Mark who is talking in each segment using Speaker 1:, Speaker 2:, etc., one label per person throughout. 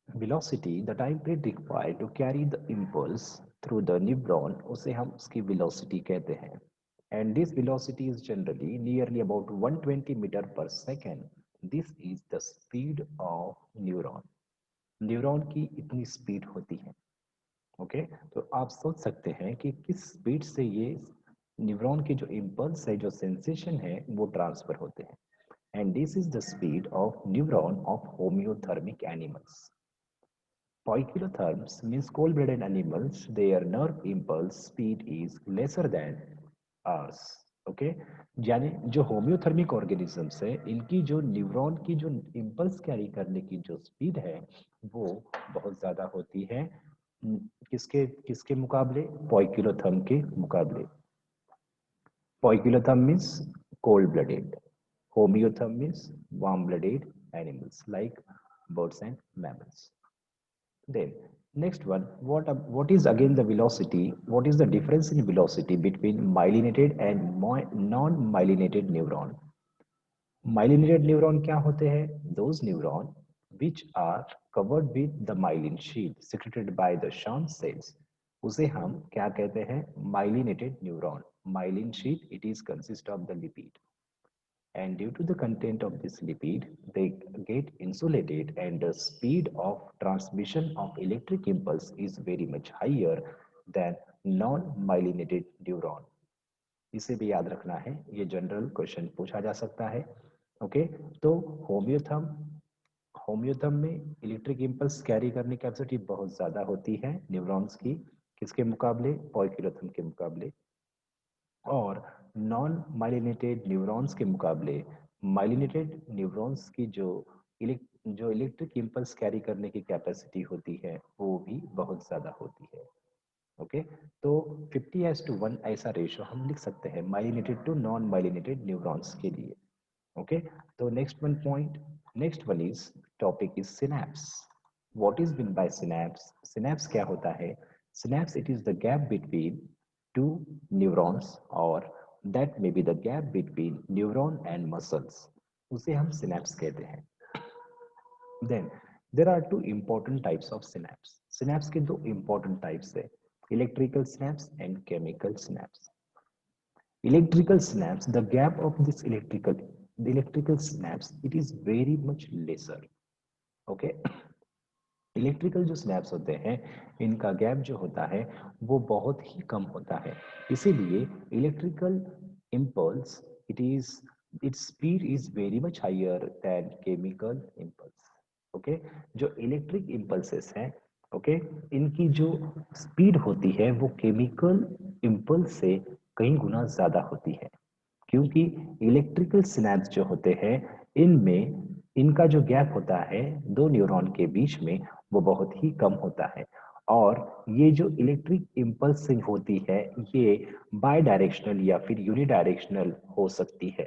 Speaker 1: velocity, the time period required to carry the impulse through the neuron, उसे हम उसकी velocity कहते हैं. And this velocity is generally nearly about 120 meter per second. This is the speed of neuron. Neuron की इतनी speed होती है. Okay, तो आप सोच सकते हैं कि किस स्पीड से ये न्यूरॉन के जो इम्पल्स है, जो सेंसेशन है, वो ट्रांसफर होते हैं. And this is the speed of neuron of homeothermic animals. Poikilotherms means cold-blooded animals. Their nerve impulse speed is lesser than ours. Okay, यानी जो होम्योथर्मिक ऑर्गेनिजम्स है, इनकी जो न्यूरॉन की जो इम्पल्स कैरी करने की जो स्पीड है, वो बहुत ज्यादा होती है. किसके किसके मुकाबले? पॉइकिलोथर्म के मुकाबले. Poikilotherm means cold-blooded. Homeotherm means warm-blooded animals like birds and mammals. Then next one, what is again the velocity? What is the difference in velocity between myelinated and non-myelinated neuron? Myelinated neuron क्या होते हैं? Those neuron which are covered with the myelin sheath secreted by the Schwann cells. उसे हम क्या कहते हैं? Myelinated neuron. Myelin sheath, it is consist of the lipid. And due to the content of this lipid, they get insulated and the speed of transmission of electric impulse is very much higher than non-myelinated neuron. इसे भी याद रखना है, ये general question पूछा जा सकता है. ओके, तो होम्योथर्म होम्योथर्म में इलेक्ट्रिक इम्पल्स कैरी करने की कैपेसिटी बहुत ज्यादा होती है न्यूरॉन्स की. किसके मुकाबले? पॉइकिलोथर्म के मुकाबले. और नॉन माइलिनेटेड न्यूरॉन्स के मुकाबले माइलिनेटेड न्यूरॉन्स की जो इलेक्ट्रिक इम्पल्स कैरी करने की कैपेसिटी होती है, वो भी बहुत ज्यादा होती है. ओके, तो 50:1 ऐसा रेशियो हम लिख सकते हैं myelinated to non myelinated neurons के लिए. ओके, तो next one is topic is synapse. What is mean by synapse? Synapse क्या होता है? Synapse, it is the gap between two neurons, or that may be the gap between neuron and muscles. उसे हम synapse कहते हैं. Then there are two important types of synapse. Synapse के दो important types है, electrical synapse and chemical synapse. Electrical synapse, the gap of the electrical synapse, it is very much lesser. Okay. Electrical जो snaps होते हैं, इनका gap जो होता है, वो बहुत ही कम होता है. इसीलिए electrical impulse, it is its speed is very much higher than chemical impulse. Okay, जो इलेक्ट्रिक इम्पल्सेस हैं, ओके, इनकी जो स्पीड होती है वो केमिकल इम्पल्स से कई गुना ज्यादा होती है. क्योंकि इलेक्ट्रिकल सिनेप्स जो होते हैं, इनमें इनका जो गैप होता है दो न्यूरॉन के बीच में, वो बहुत ही कम होता है. और ये जो इलेक्ट्रिक इम्पल्सिंग होती है, ये बाय डायरेक्शनल या फिर यूनिडायरेक्शनल हो सकती है.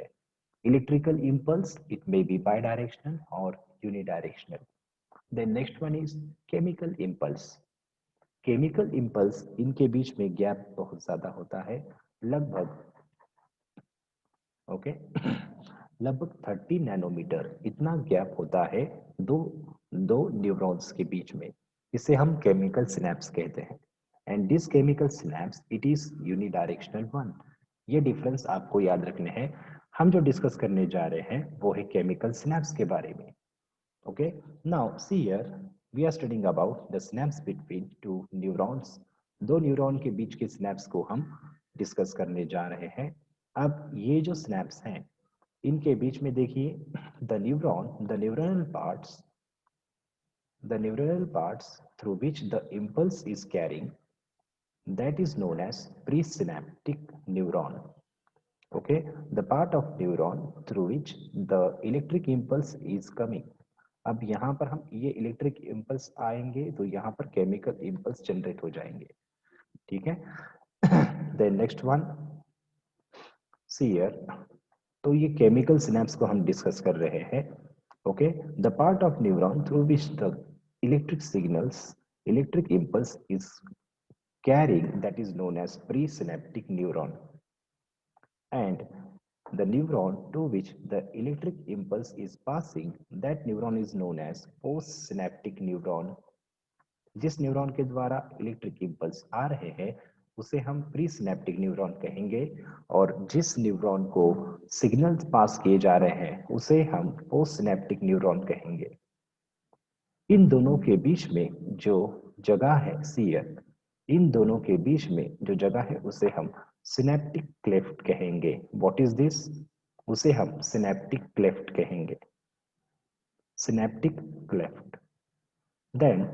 Speaker 1: Electrical impulse, it may be bidirectional और unidirectional. Then next one is chemical impulse. Chemical impulse, इनके बीच में गैप बहुत ज्यादा होता है, लगभग ओके लगभग 30 नैनोमीटर इतना गैप होता है दो दो न्यूरॉन्स के बीच में. इसे हम केमिकल सिनेप्स कहते हैं. And this chemical synapse, it is unidirectional one. ये डिफरेंस आपको याद रखने हैं. हम जो डिस्कस करने जा रहे हैं वो है केमिकल सिनेप्स के बारे में. Okay, now see here, we are studying about the synapse between two neurons. दो न्यूरॉन के बीच के सिनेप्स को हम डिस्कस करने जा रहे हैं. अब ये जो स्नैप्स हैं, इनके बीच में देखिए, the neuronal parts through which the impulse is carrying, that is known as presynaptic neuron. Okay, the part of neuron through which the electric impulse is coming. अब यहाँ पर हम ये इलेक्ट्रिक इम्पल्स आएंगे तो यहाँ पर केमिकल इम्पल्स जनरेट हो जाएंगे. ठीक है. Then next one, see here, तो ये केमिकल सिनेप्स को हम डिस्कस कर रहे हैं. Okay, the part of neuron through which the electric signals electric impulse is carrying, that is known as presynaptic neuron. And The neuron to which the electric impulse is passing, that neuron is known as postsynaptic neuron. जिस neuron के द्वारा electric impulse आ रहे हैं उसे हम pre synaptic neuron कहेंगे, और जिस न्यूरॉन को सिग्नल पास किए जा रहे हैं उसे हम पोस्ट सिनेप्टिक न्यूरॉन कहेंगे। इन दोनों के बीच में जो जगह है सीयर, इन दोनों के बीच में जो जगह है उसे हम सिनेप्टिक क्लेफ्ट कहेंगे। What is this? उसे हम सिनेप्टिक क्लेफ्ट कहेंगे, सिनेप्टिक क्लेफ्ट। देन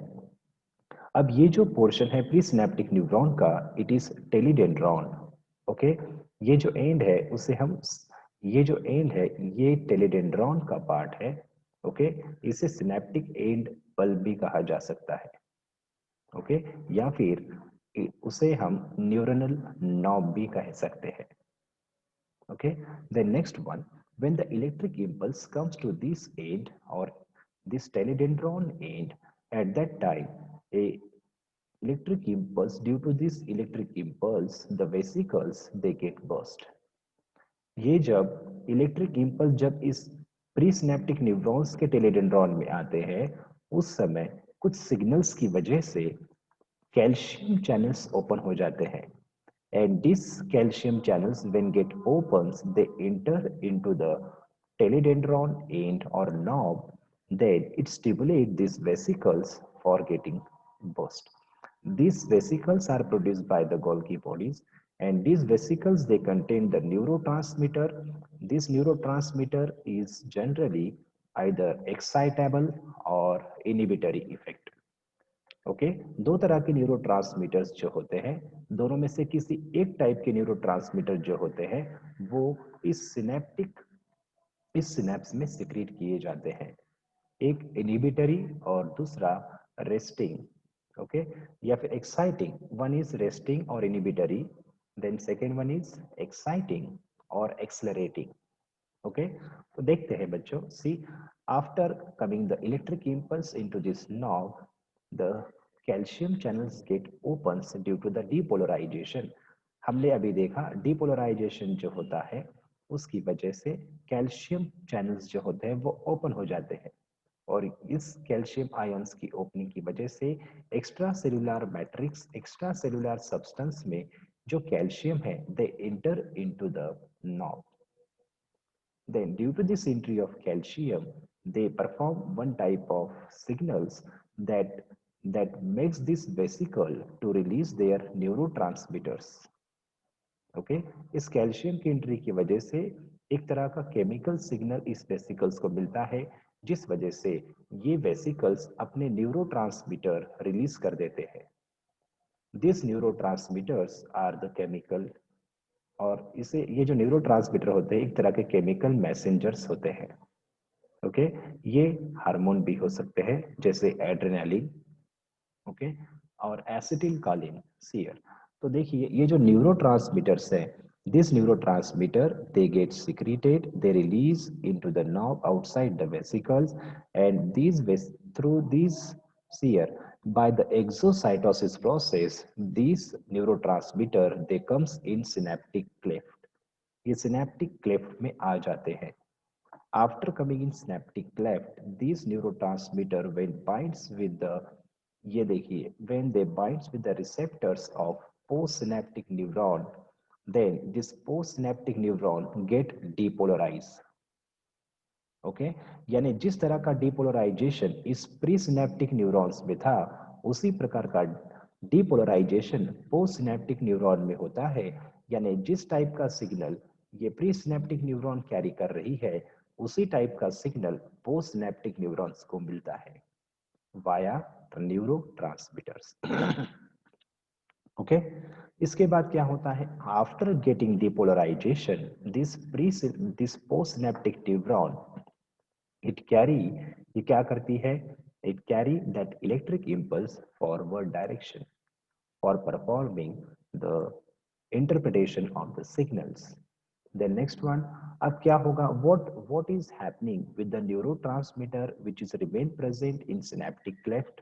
Speaker 1: अब ये जो पोर्शन है प्री सिनेप्टिक न्यूरॉन का, इट इज टेलीडेंड्रॉन। ओके, ये जो एंड है उसे हम, ये जो एंड है ये टेलीडेंड्रॉन का पार्ट है। ओके, इसे सिनेप्टिक एंड बल्ब भी कहा जा सकता है। ओके, या फिर उसे हम न्यूरोनल नॉब भी कह सकते हैं। Okay, the next one, when the electric impulse comes to this end or this teledendron end, at that time a electric impulse, due to this electric impulse the vesicles they get burst. ये जब electric impulse जब इस presynaptic neurons के टेलेडेंड्रॉन में आते हैं उस समय कुछ सिग्नल्स की वजह से कैल्शियम चैनल्स ओपन हो जाते हैं, and these calcium channels when get opens they enter into the teledendron end or knob, then it stimulate these vesicles for getting burst. These vesicles are produced by the Golgi bodies, and these vesicles they contain the neurotransmitter. This neurotransmitter is generally either excitable or inhibitory effect. Okay, दो तरह के neurotransmitters जो होते हैं, दोनों में से किसी एक टाइप के न्यूरोट्रांसमीटर जो होते हैं वो इस सिनेप्स में सिक्रीट किए जाते हैं। एक इनहिबिटरी और दूसरा रेस्टिंग। ओके, या फिर एक्साइटिंग। वन इज रेस्टिंग और inhibitory, then second one is exciting और एक्सलरेटिंग। ओके, तो देखते हैं बच्चों, see after coming the electric impulse into this knob, the calcium channels get opens due to the depolarization. हमने अभी देखा डिपोलराइजेशन जो होता है उसकी वजह से कैल्शियम चैनल्स जो होते हैं वो ओपन हो जाते हैं, और इस कैल्शियम आयंस की ओपनिंग की वजह से extra cellular matrix, extra cellular substance में जो कैल्शियम है they enter into the knob. Then, due to this entry of calcium, they perform one type of signals that makes this vesicle to release their neurotransmitters. Okay, इस calcium की entry की वजह से एक तरह का केमिकल सिग्नल इस vesicles को मिलता है, जिस वजह से ये वेसिकल्स अपने न्यूरोट्रांसमीटर रिलीज कर देते हैं। This neurotransmitters are the chemical, और इसे ये जो न्यूरोट्रांसमीटर होते हैं एक तरह के केमिकल मैसेंजर्स होते हैं। ओके, ये हार्मोन भी हो सकते हैं जैसे एड्रेनालिन, ओके, और एसिटिल कॉलिन सीयर। तो देखिए ये जो न्यूरोट्रांसमीटर्स है, this neurotransmitter they get secreted, they release into the nerve outside the vesicles, and these through these seer by the exocytosis process, these neurotransmitter they comes in synaptic cleft. ये synaptic cleft में आ जाते हैं। After coming in synaptic cleft, these neurotransmitter when binds with the, ये देखिए, when they binds with the receptors of postsynaptic neuron, then this postsynaptic neuron get depolarized. Okay, यानी जिस तरह का डिपोलराइजेशन इस प्री सिनेप्टिक न्यूरॉन्स में था उसी प्रकार का डिपोलराइजेशन पोस्ट सिनेप्टिक न्यूरॉन में होता है। यानी जिस टाइप का सिग्नल ये प्री सिनेप्टिक न्यूरॉन कैरी कर रही है उसी टाइप का सिग्नल पोस्ट सिनेप्टिक न्यूरॉन्स को मिलता है वाया न्यूरोट्रांसमीटर्स। ओके, इसके बाद क्या होता है, after getting depolarisation this post synaptic neuron it carry, ये क्या करती है, it carry that electric impulse forward direction for performing the interpretation of the signals. Then next one, अब क्या होगा, what is happening with the neurotransmitter which is remain present in synaptic cleft.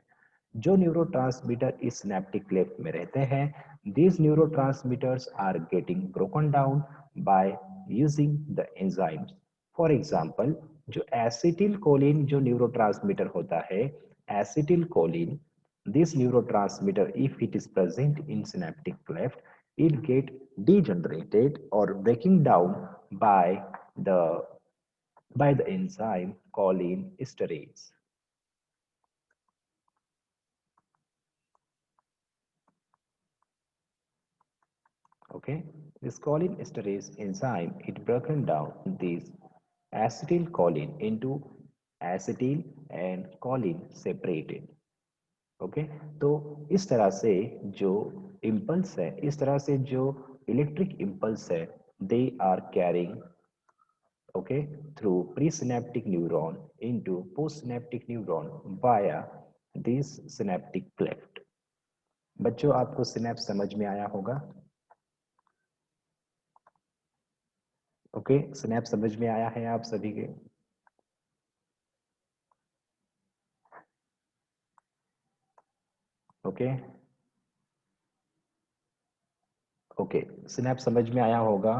Speaker 1: जो neurotransmitter इस synaptic cleft में रहते हैं, these neurotransmitters are getting broken down by using the enzymes. For example, जो acetylcholine जो न्यूरोट्रांसमीटर होता है, acetylcholine, this neurotransmitter, if it is present in synaptic cleft, it get degenerated or breaking down the by the enzyme cholinesterase. Okay, this cholinesterase enzyme, it broken down this acetylcholine into acetyl and choline separated. Okay तो इस तरह से जो impulse है, इस तरह से जो इलेक्ट्रिक इम्पल्स है, they are carrying okay through presynaptic neuron into postsynaptic neuron via this synaptic cleft. बच्चों, आपको सिनेप्स समझ में आया होगा? ओके, सिनेप्स समझ में आया है आप सभी के? ओके ओके, सिनेप्स समझ में आया होगा.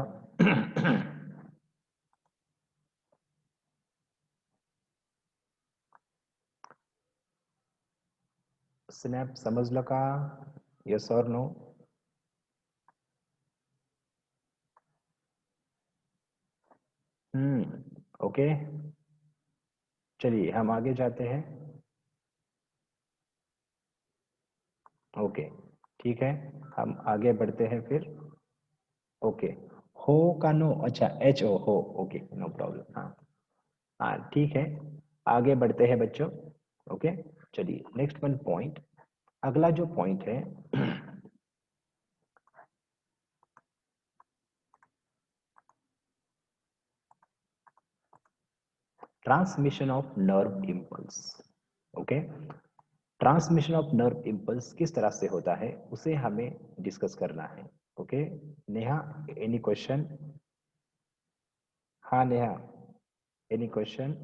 Speaker 1: स्नैप समजलं का? यस और नो? ओके, चलिए हम आगे जाते हैं. ओके, ठीक है, हम आगे बढ़ते हैं फिर. ओके, हो का नो, अच्छा एच ओ हो, ओके नो प्रॉब्लम. हाँ हाँ ठीक है, आगे बढ़ते हैं बच्चों. ओके, चलिए नेक्स्ट वन पॉइंट, अगला जो पॉइंट है transmission of nerve impulse. Okay, transmission of nerve impulse किस तरह से होता है उसे हमें डिस्कस करना है. Okay, Neha, any question? हाँ नेहा, एनी क्वेश्चन?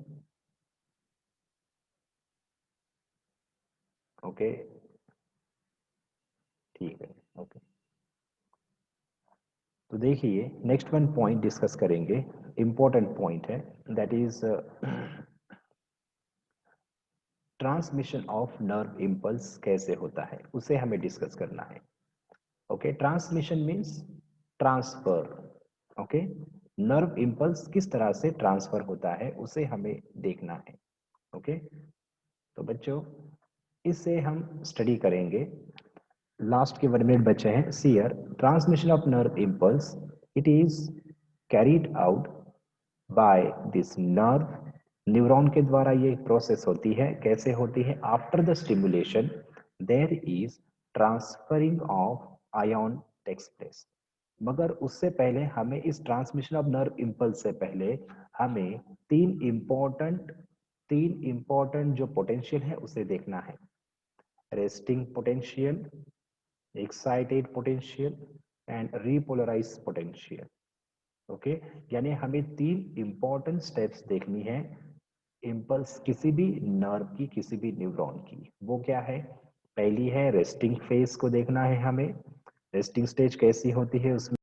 Speaker 1: ओके, ठीक है. ओके, तो देखिए नेक्स्ट वन पॉइंट डिस्कस करेंगे, इंपॉर्टेंट पॉइंट है, that is transmission of nerve impulse कैसे होता है उसे हमें डिस्कस करना है. Okay, transmission means transfer. Okay, nerve impulse किस तरह से ट्रांसफर होता है उसे हमें देखना है. ओके, तो बच्चों इससे हम स्टडी करेंगे. लास्ट के 1 मिनट बचे हैं. सीयर transmission of nerve impulse, it is carried out by this nerve. Neuron के द्वारा ये प्रोसेस होती है. कैसे होती है? After the stimulation there is transferring of ion takes place. मगर उससे पहले हमें इस ट्रांसमिशन ऑफ नर्व इम्पल्स से पहले हमें तीन इंपॉर्टेंट जो पोटेंशियल है उसे देखना है. Resting potential, excited potential and repolarise potential. Okay, यानी हमें 3 इंपॉर्टेंट स्टेप्स देखनी है इम्पल्स किसी भी नर्व की, किसी भी न्यूरॉन की. वो क्या है? पहली है रेस्टिंग फेज को देखना है हमें. रेस्टिंग स्टेज कैसी होती है उसमें